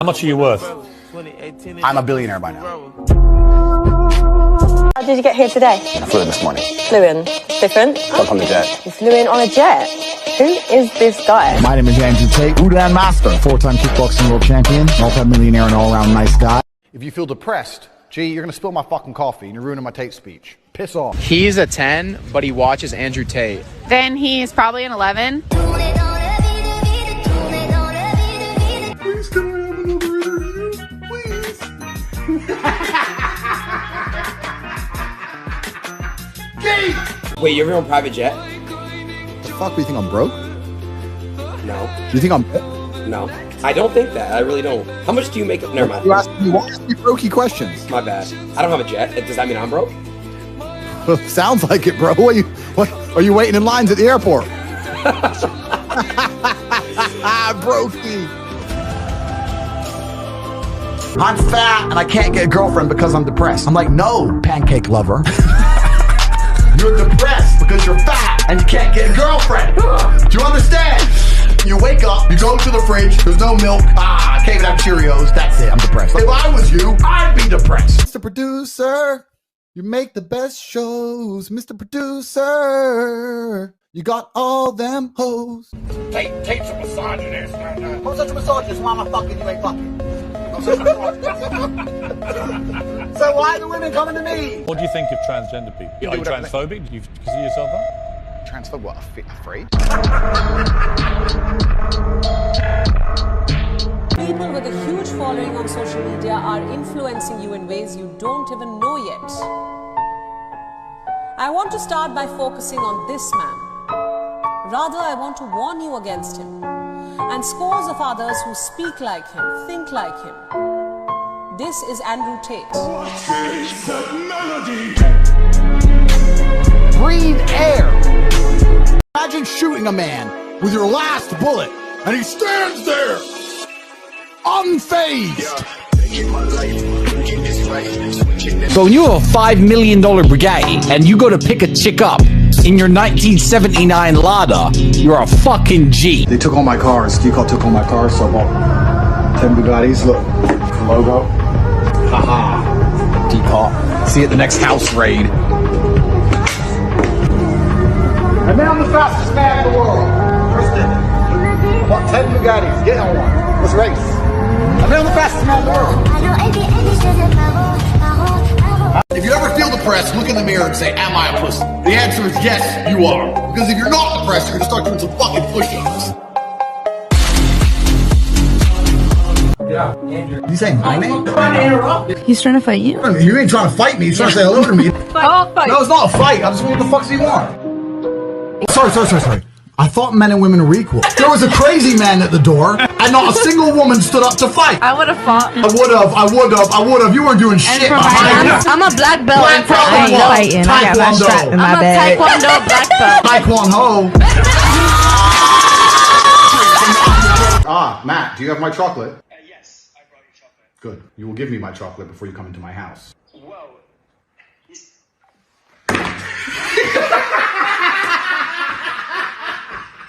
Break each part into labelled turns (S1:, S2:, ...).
S1: How much are you worth?
S2: I'm a billionaire by now.
S3: How did you get here today?
S2: I flew in this morning.
S3: Flew in. Different?
S2: Jumped on the jet.
S3: You flew in on a jet? Who is this guy?
S4: My name is Andrew Tate, Udon Master, 4-time kickboxing world champion, multi-millionaire and all-around nice guy.
S2: If you feel depressed, gee, you're gonna spill my fucking coffee and you're ruining my Tate speech. Piss off.
S5: He's a 10, but he watches Andrew Tate.
S6: Then he's probably an 11.
S2: Please can I have another interview? Please. Gee!
S7: Wait, you ever on private jet?
S4: The fuck, do you think I'm broke?
S7: No.
S4: Do you think I'm...
S7: No. I don't think that. I really don't. How much do you make? Never mind.
S4: You asked me brokey questions.
S7: My bad. I don't have a jet. Does that mean I'm broke?
S4: Sounds like it, bro. What are you waiting in lines at the airport? Brokey. I'm fat and I can't get a girlfriend because I'm depressed. I'm like, no, pancake lover. You're depressed because you're fat and you can't get a girlfriend. Do you understand? You wake up, you go to the fridge, there's no milk. I can't even have Cheerios. That's it, I'm depressed. If I was you, I'd be depressed. Mr. Producer, you make the best shows. Mr. Producer, you got all them hoes.
S8: Tate's a misogynist.
S4: Who's such a misogynist? Why am I fucking? You ain't fucking. So why are the women coming to me?
S1: What do you think of transgender people? Are you transphobic? Do you consider yourself that?
S2: Transphobe what? Afraid?
S9: People with a huge following on social media are influencing you in ways you don't even know yet. I want to start by focusing on this man. Rather, I want to warn you against him and scores of others who speak like him, think like him. This is Andrew Tate.
S8: What is that melody?
S4: Breathe air. Imagine shooting a man with your last bullet and he stands there unfazed. So when you have a $5 million Bugatti and you go to pick a chick up in your 1979 Lada, you're a fucking G. They took all my cars. Q-Call took all my cars, so I bought 10 Bugattis. Look, the logo. Haha. D-Call. See you at the next house raid. And now I'm the fastest man in the world. Tristan. I bought 10 Bugattis. Get on one. Let's race. I'm now the fastest man in the world. If you ever feel depressed, look in the mirror and say, am I a pussy? The answer is yes, you are. Because if you're not depressed, you're going to start doing some fucking push-ups. Yeah, Andrew. You saying my name?
S6: He's trying to fight you.
S4: You ain't trying to fight me. He's trying to say hello to me.
S6: I'll fight.
S4: No, it's not a fight. I'm just what the fuck does he want? Sorry. I thought men and women were equal. There was a crazy man at the door, and not a single woman stood up to fight.
S6: I would have fought.
S4: I would have. You weren't doing shit behind me.
S6: I'm a black belt in fighting. I got my strap in my bag. I'm a Taekwondo black belt.
S4: Taekwondo. Matt, do you have my chocolate?
S8: Yes, I brought you chocolate.
S4: Good. You will give me my chocolate before you come into my house.
S8: Whoa.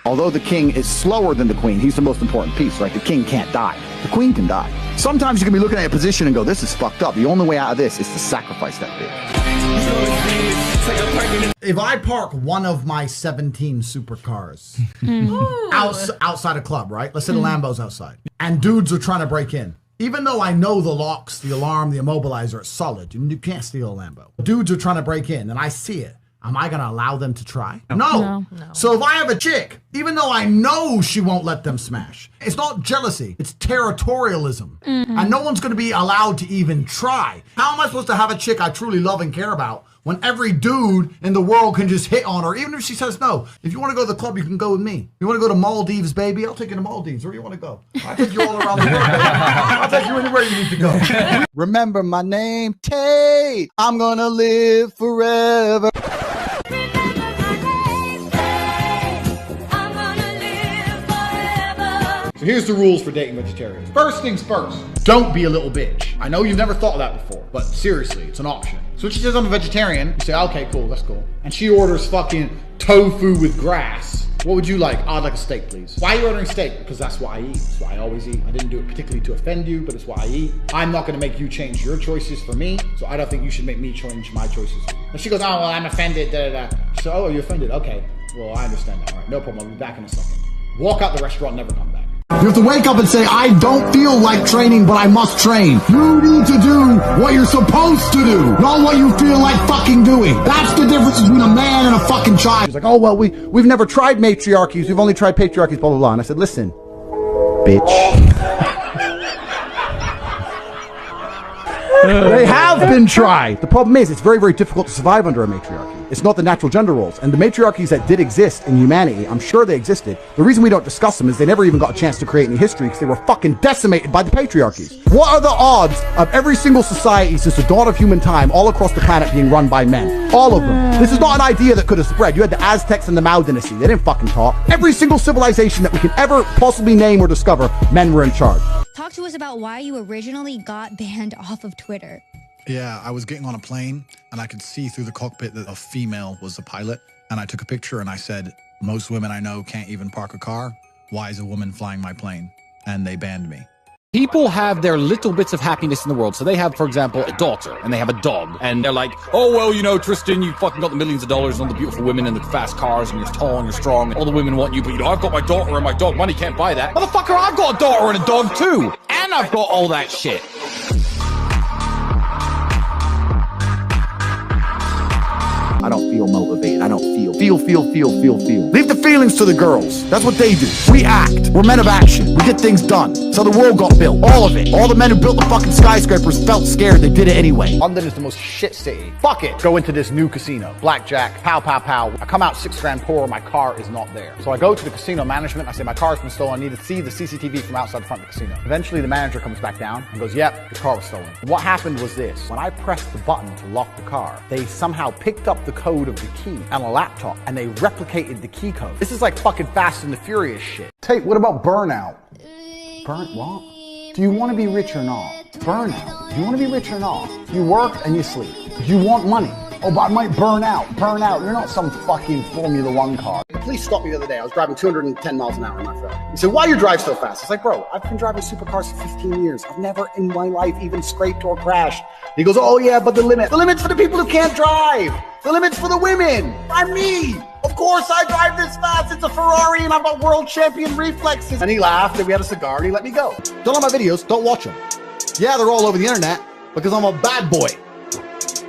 S4: Although the king is slower than the queen, he's the most important piece, right? The king can't die. The queen can die. Sometimes you can be looking at a position and go, this is fucked up. The only way out of this is to sacrifice that bitch. If I park one of my 17 supercars outside a club, right? Let's say the Lambo's outside, and dudes are trying to break in. Even though I know the locks, the alarm, the immobilizer is solid, you can't steal a Lambo. Dudes are trying to break in, and I see it. Am I going to allow them to try? No. So if I have a chick, even though I know she won't let them smash, it's not jealousy, it's territorialism. And no one's going to be allowed to even try. How am I supposed to have a chick I truly love and care about when every dude in the world can just hit on her, even if she says no? If you want to go to the club, you can go with me. You want to go to Maldives, baby? I'll take you to Maldives. Where do you want to go? I'll take you all around the world, baby. I'll take you anywhere you need to go. Remember my name, Tate. I'm going to live forever. So here's the rules for dating vegetarians. First things first, don't be a little bitch. I know you've never thought of that before, but seriously, it's an option. So when she says I'm a vegetarian, you say, okay, cool, that's cool. And she orders fucking tofu with grass. What would you like? I'd like a steak, please. Why are you ordering steak? Because that's what I eat. That's what I always eat. I didn't do it particularly to offend you, but it's what I eat. I'm not going to make you change your choices for me, so I don't think you should make me change my choices. And she goes, oh, well, I'm offended, da-da-da. So, oh, you're offended? Okay. Well, I understand that. All right, no problem. I'll be back in a second. Walk out the restaurant, never come back. You have to wake up and say, I don't feel like training, but I must train. You need to do what you're supposed to do, not what you feel like fucking doing. That's the difference between a man and a fucking child. He's like, oh, well, we've never tried matriarchies. We've only tried patriarchies, blah, blah, blah. And I said, listen, bitch. They have been tried. The problem is, it's very, very difficult to survive under a matriarchy. It's not the natural gender roles. And the matriarchies that did exist in humanity, I'm sure they existed. The reason we don't discuss them is they never even got a chance to create any history because they were fucking decimated by the patriarchies. What are the odds of every single society since the dawn of human time all across the planet being run by men? All of them. This is not an idea that could have spread. You had the Aztecs and the Mao dynasty. They didn't fucking talk. Every single civilization that we can ever possibly name or discover, men were in charge.
S10: Talk to us about why you originally got banned off of Twitter.
S11: Yeah, I was getting on a plane and I could see through the cockpit that a female was the pilot. And I took a picture and I said, most women I know can't even park a car. Why is a woman flying my plane? And they banned me.
S12: People have their little bits of happiness in the world. So they have, for example, a daughter and they have a dog. And they're like, oh, well, you know, Tristan, you fucking got the millions of dollars and all the beautiful women and the fast cars and you're tall and you're strong. And all the women want you. But, you know, I've got my daughter and my dog. Money can't buy that. Motherfucker, I've got a daughter and a dog too. And I've got all that shit.
S4: I don't feel motivated. I don't feel. Leave the feelings to the girls. That's what they do. We act. We're men of action. We get things done. So the world got built. All of it. All the men who built the fucking skyscrapers felt scared. They did it anyway. London is the most shit city. Fuck it. Go into this new casino. Blackjack. Pow, pow, pow. I come out $6 grand poor. My car is not there. So I go to the casino management. I say, my car's been stolen. I need to see the CCTV from outside the front of the casino. Eventually the manager comes back down and goes, yep, your car was stolen. What happened was this. When I pressed the button to lock the car, they somehow picked up the code of the key on a laptop and they replicated the key code. This is like fucking Fast and the Furious shit. Tate, what about burnout? Burnt what? Do you want to be rich or not? Burnout. Do you want to be rich or not? You work and you sleep. Do you want money? Oh, but I might burn out. Burn out. You're not some fucking Formula One car. The police stopped me the other day. I was driving 210 miles an hour in my phone. He said, why you drive so fast? It's like, bro, I've been driving supercars for 15 years. I've never in my life even scraped or crashed. He goes, oh yeah, but the limit's for the people who can't drive. The limit's for the women. I'm me. Of course I drive this fast. It's a Ferrari and I've got world champion reflexes. And he laughed and we had a cigar and he let me go. Don't like my videos. Don't watch them. Yeah, they're all over the internet because I'm a bad boy.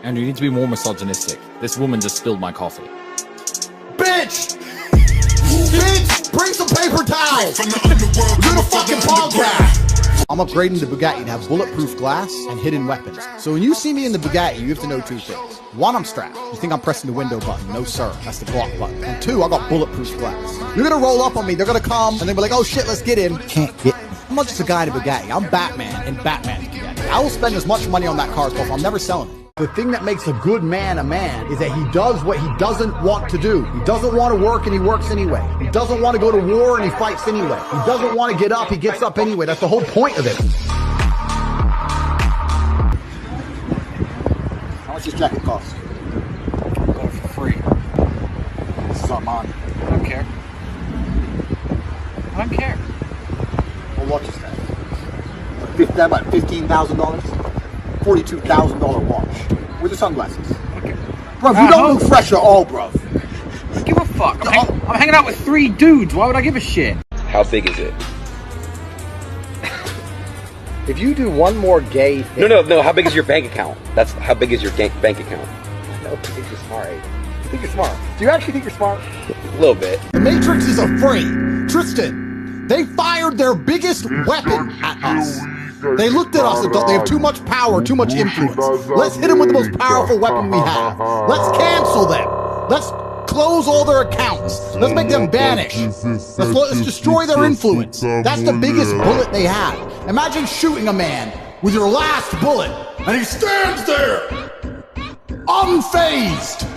S12: And you need to be more misogynistic. This woman just spilled my coffee.
S4: Bitch! Bitch! Bring some paper towels! We're doing a fucking podcast! I'm upgrading the Bugatti to have bulletproof glass and hidden weapons. So when you see me in the Bugatti, you have to know two things. One, I'm strapped. You think I'm pressing the window button? No, sir. That's the block button. And two, I got bulletproof glass. You're gonna roll up on me. They're gonna come and they'll be like, oh shit, let's get in. Can't get me. I'm not just a guy in a Bugatti. I'm Batman in Batman's Bugatti. I will spend as much money on that car as possible. I'm never selling it. The thing that makes a good man a man is that he does what he doesn't want to do. He doesn't want to work and he works anyway. He doesn't want to go to war and he fights anyway. He doesn't want to get up, he gets up anyway. That's the whole point of it. How much does this jacket cost? I got it for free. This is Armani. I don't care. I don't care. What watch is that? That about $15,000? $42,000 watch with the sunglasses. Okay. Bro, you don't look fresh at all, bro.
S5: I don't give a fuck. I'm hanging out with 3 dudes. Why would I give a shit?
S7: How big is it?
S2: If you do one more gay thing...
S7: No. How big is your bank account? That's how big is your bank account?
S2: I know, you think you're smart. You think you're smart. Do you actually think you're smart?
S7: A little bit.
S4: The Matrix is afraid. Tristan, they fired their biggest weapon at us. They looked at us and thought they have too much power, too much influence. Let's hit them with the most powerful weapon we have. Let's cancel them. Let's close all their accounts. Let's make them vanish. Let's destroy their influence. That's the biggest bullet they have. Imagine shooting a man with your last bullet and he stands there, unfazed.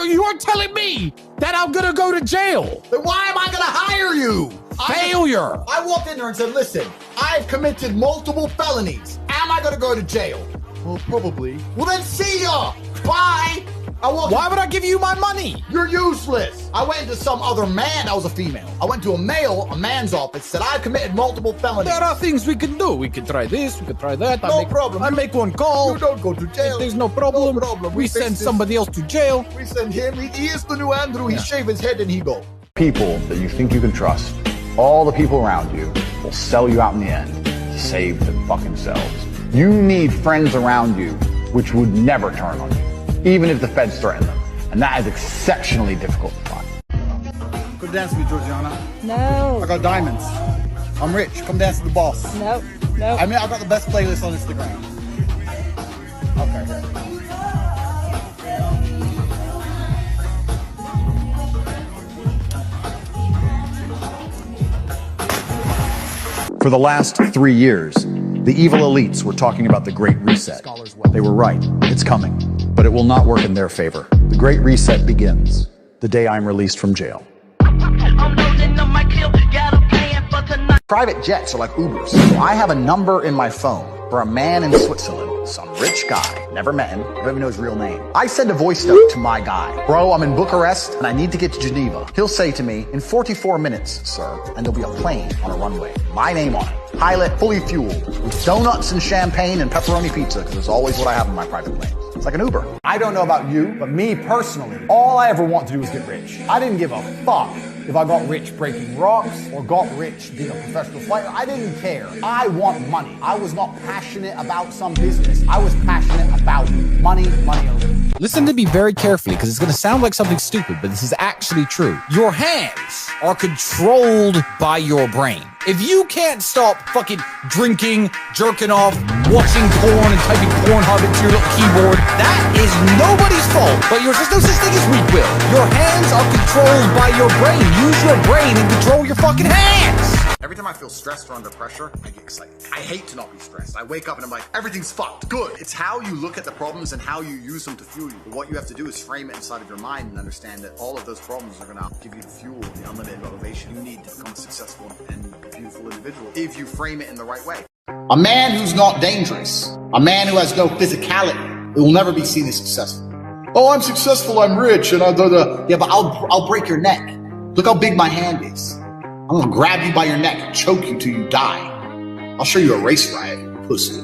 S12: You're telling me that I'm gonna go to jail?
S4: Then why am I gonna hire you?
S12: Failure!
S4: I walked in there and said, listen, I've committed multiple felonies. Am I gonna go to jail?
S2: Well, probably.
S4: Well, then see ya! Bye!
S12: Why would I give you my money?
S4: You're useless. I went to some other man that was a female. I went to a man's office, said I've committed multiple felonies.
S12: There are things we can do. We can try this, we can try that.
S4: No problem.
S12: I make one call.
S4: You don't go to jail.
S12: There's no problem.
S4: No problem.
S12: We send somebody else to jail.
S4: We send him. He is the new Andrew. He shave his head and he go.
S2: People that you think you can trust, all the people around you, will sell you out in the end to save themselves. You need friends around you which would never turn on you, even if the feds threaten them. And that is exceptionally difficult to find.
S13: Come dance with me, Georgiana.
S3: No.
S13: I got diamonds. I'm rich. Come dance with the boss.
S3: No. No.
S13: I mean, I got the best playlist on Instagram. Okay.
S2: For the last 3 years, the evil elites were talking about the Great Reset. They were right. It's coming. But it will not work in their favor. The Great Reset begins the day I'm released from jail. Private jets are like Ubers. So I have a number in my phone for a man in Switzerland, some rich guy, never met him, don't even know his real name. I send a voice note to my guy. Bro, I'm in Bucharest and I need to get to Geneva. He'll say to me, in 44 minutes, sir, and there'll be a plane on a runway. My name on it. Pilot, fully fueled, with donuts and champagne and pepperoni pizza, because it's always what I have in my private plane. It's like an Uber. I don't know about you, but me personally, all I ever want to do is get rich. I didn't give a fuck if I got rich breaking rocks or got rich being a professional fighter. I didn't care. I want money. I was not passionate about some business. I was passionate about money, money only.
S12: Listen to me very carefully, because it's going to sound like something stupid, but this is actually true. Your hands are controlled by your brain. If you can't stop fucking drinking, jerking off, watching porn, and typing Pornhub into your little keyboard, that is nobody's fault. But there's no such thing as weak will. Your hands are controlled by your brain. Use your brain and control your fucking hands.
S2: Every time I feel stressed or under pressure, I get excited. I hate to not be stressed. I wake up and I'm like, everything's fucked. Good. It's how you look at the problems and how you use them to fuel you. But what you have to do is frame it inside of your mind and understand that all of those problems are going to give you the fuel, the unlimited motivation you need to become a successful and beautiful individual if you frame it in the right way.
S4: A man who's not dangerous, a man who has no physicality, will never be seen as successful. Oh, I'm successful, I'm rich, and yeah, but I'll break your neck. Look how big my hand is. I'm gonna grab you by your neck and choke you till you die. I'll show you a race riot, you pussy.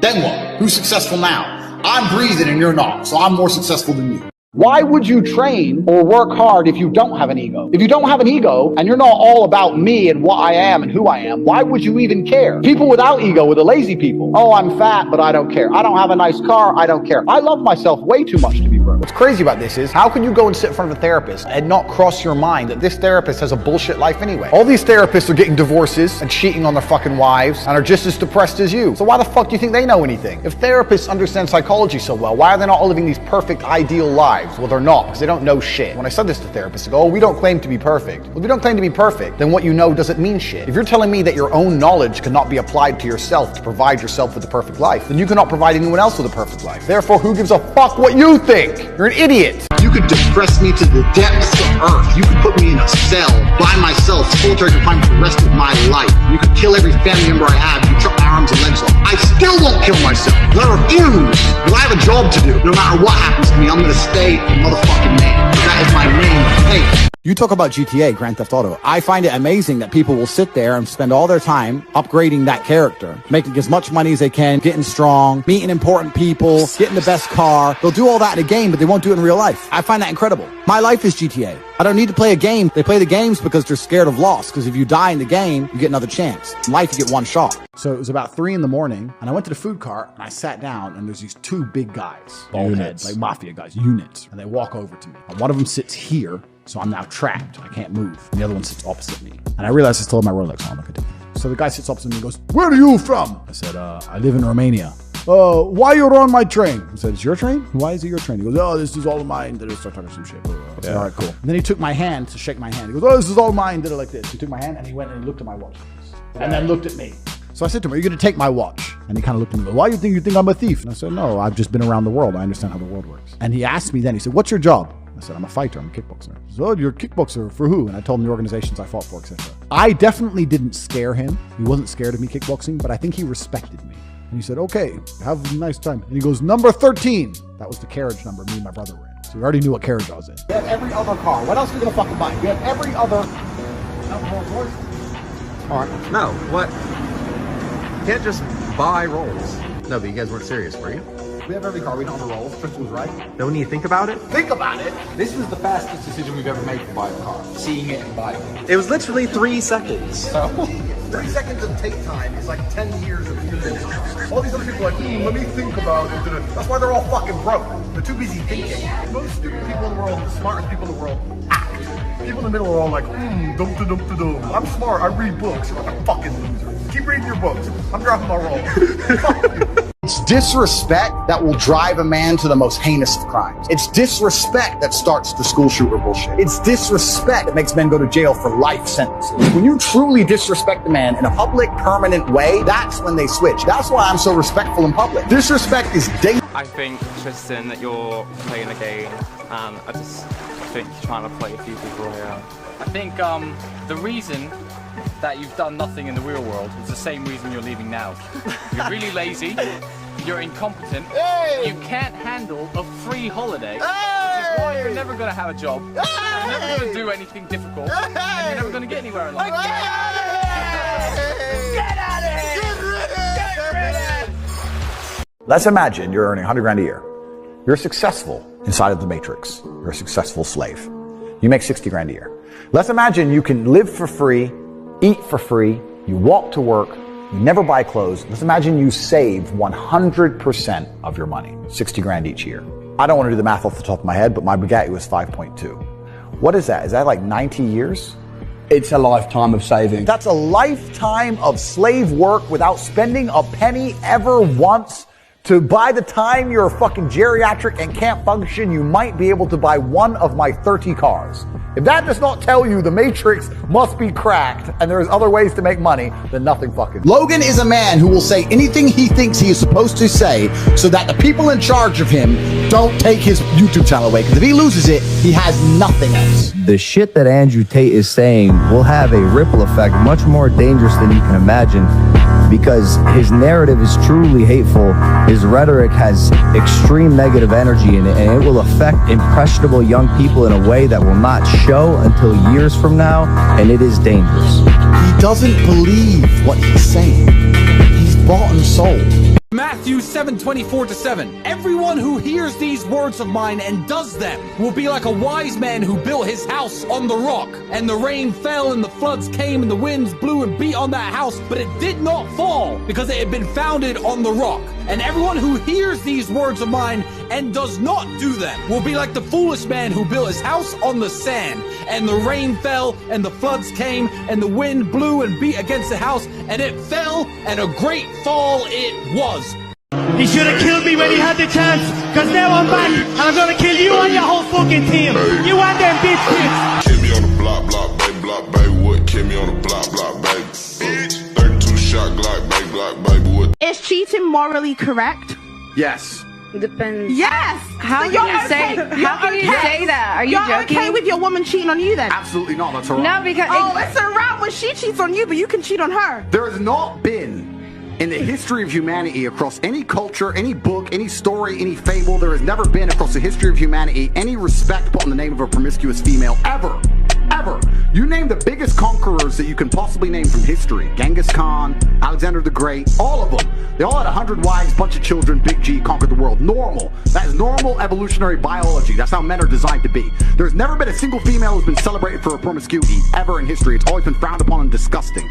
S4: Then what? Who's successful now? I'm breathing and you're not, so I'm more successful than you. Why would you train or work hard if you don't have an ego? If you don't have an ego and you're not all about me and what I am and who I am, why would you even care? People without ego are the lazy people. Oh, I'm fat, but I don't care. I don't have a nice car, I don't care. I love myself way too much to be broke. What's crazy about this is, how can you go and sit in front of a therapist and not cross your mind that this therapist has a bullshit life anyway? All these therapists are getting divorces and cheating on their fucking wives and are just as depressed as you. So why the fuck do you think they know anything? If therapists understand psychology so well, why are they not all living these perfect, ideal lives? Well, they're not, because they don't know shit. When I said this to therapists, they go, oh, we don't claim to be perfect. Well, if you don't claim to be perfect, then what you know doesn't mean shit. If you're telling me that your own knowledge cannot be applied to yourself to provide yourself with the perfect life, then you cannot provide anyone else with a perfect life. Therefore, who gives a fuck what you think? You're an idiot.
S14: You could depress me to the depths of earth. You could put me in a cell by myself, solitary confinement for the rest of my life. You could kill every family member I have. You chop my arms and legs off. I still won't kill myself. I refuse. Because I have a job to do. No matter what happens to me, I'm going to stay a motherfucking man. That is my name. Hey.
S15: You talk about GTA, Grand Theft Auto. I find it amazing that people will sit there and spend all their time upgrading that character, making as much money as they can, getting strong, meeting important people, getting the best car. They'll do all that in a game, but they won't do it in real life. I find that incredible. My life is GTA. I don't need to play a game. They play the games because they're scared of loss, because if you die in the game, you get another chance. In life, you get one shot. So it was about 3 a.m, and I went to the food cart, and I sat down, and there's these 2 big guys, bald heads, like mafia guys, units, and they walk over to me. And one of them sits here, so I'm now trapped. I can't move. And the other one sits opposite me. And I realized I still have my Rolex on. Look at it. So the guy sits opposite me and goes, "Where are you from?" I said, I live in Romania. Why you're on my train? I said, "It's your train? Why is it your train?" He goes, "Oh, this is all mine." Then he started talking some shit. I said, all right, cool. And then he took my hand to shake my hand. He goes, "Oh, this is all mine." Did it like this. He took my hand and he went and he looked at my watch. And then looked at me. So I said to him, "Are you going to take my watch?" And he kind of looked at me. "Why do you think I'm a thief?" And I said, "No, I've just been around the world. I understand how the world works." And he asked me then, he said, "What's your job?" I said, "I'm a fighter. I'm a kickboxer." He said, "Oh, you're a kickboxer. For who?" And I told him the organizations I fought for, etc. I definitely didn't scare him. He wasn't scared of me kickboxing, but I think he respected me.
S4: And he said, okay, have a nice time. And he goes, number 13. That was the carriage number me and my brother were in. So we already knew what carriage I was in.
S15: You have every other car. What else are you going to fucking buy? You have every other...
S16: All right. No, what? You can't just buy Rolls. No, but you guys weren't serious, were you?
S15: We have every car. We don't have a Rolls. Crystal was right.
S16: No, when you think about it?
S15: Think about it. This was the fastest decision we've ever made to buy a car. Seeing it and buying it.
S16: It was literally 3 seconds.
S15: So, 3 seconds of Tate time is like 10 years of music. All these other people are like, let me think about it. That's why they're all fucking broke. They're too busy thinking. Most stupid people in the world, the smartest people in the world, act. People in the middle are all like, dum-da-dum-da-dum. I'm smart, I read books. You're like a fucking loser. Keep reading your books. I'm dropping my roll.
S2: It's disrespect that will drive a man to the most heinous of crimes. It's disrespect that starts the school shooter bullshit. It's disrespect that makes men go to jail for life sentences. When you truly disrespect a man in a public, permanent way, that's when they switch. That's why I'm so respectful in public. Disrespect is dangerous.
S17: I think, Tristan, that you're playing a game, and I just think you're trying to play a few people here. I think the reason that you've done nothing in the real world is the same reason you're leaving now. You're really lazy, you're incompetent, you can't handle a free holiday, which is why you're never going to have a job, you're never going to do anything difficult, and you're never going to get anywhere in life.
S8: Get out of here! Get out of here! Get rid of it!
S2: Let's imagine you're earning 100 grand a year. You're successful inside of the matrix. You're a successful slave. You make 60 grand a year. Let's imagine you can live for free, eat for free, you walk to work, you never buy clothes. Let's imagine you save 100% of your money, 60 grand each year. I don't want to do the math off the top of my head, but my Bugatti was 5.2. What is that? Is that like 90 years?
S18: It's a lifetime of saving.
S2: That's a lifetime of slave work without spending a penny ever once. To by the time you're a fucking geriatric and can't function, you might be able to buy one of my 30 cars. If that does not tell you the matrix must be cracked and there's other ways to make money, then nothing fucking. Logan is a man who will say anything he thinks he is supposed to say so that the people in charge of him don't take his YouTube channel away. Because if he loses it, he has nothing else.
S19: The shit that Andrew Tate is saying will have a ripple effect much more dangerous than you can imagine, because his narrative is truly hateful. His rhetoric has extreme negative energy in it, and it will affect impressionable young people in a way that will not show until years from now, and it is dangerous.
S2: He doesn't believe what he's saying. He's bought and sold.
S12: Matthew 7:24-7. Everyone who hears these words of mine and does them will be like a wise man who built his house on the rock. And the rain fell and the floods came and the winds blew and beat on that house, but it did not fall because it had been founded on the rock. And everyone who hears these words of mine and does not do them will be like the foolish man who built his house on the sand. And the rain fell and the floods came and the wind blew and beat against the house and it fell, and a great fall it was.
S20: He should have killed me when he had the chance, cause now I'm back and I'm gonna kill you and your whole fucking team. You and them bitch kids.
S8: Kill me on the block, baby, what? Kill me on the block, baby. 32 shot Glock, baby, what?
S21: Is cheating morally correct?
S16: Yes.
S3: Depends.
S21: Yes.
S3: How can you say that? Are you joking?
S21: Okay with your woman cheating on you then?
S16: Absolutely not. That's wrong.
S3: No, because
S21: it's around when she cheats on you, but you can cheat on her.
S14: There has not been in the history of humanity, across any culture, any book, any story, any fable, there has never been across the history of humanity any respect put on the name of a promiscuous female, ever. Ever. You name the biggest conquerors that you can possibly name from history. Genghis Khan, Alexander the Great, all of them. They all had 100 wives, bunch of children, big G, conquered the world. Normal. That is normal evolutionary biology. That's how men are designed to be. There's never been a single female who's been celebrated for her promiscuity ever in history. It's always been frowned upon and disgusting.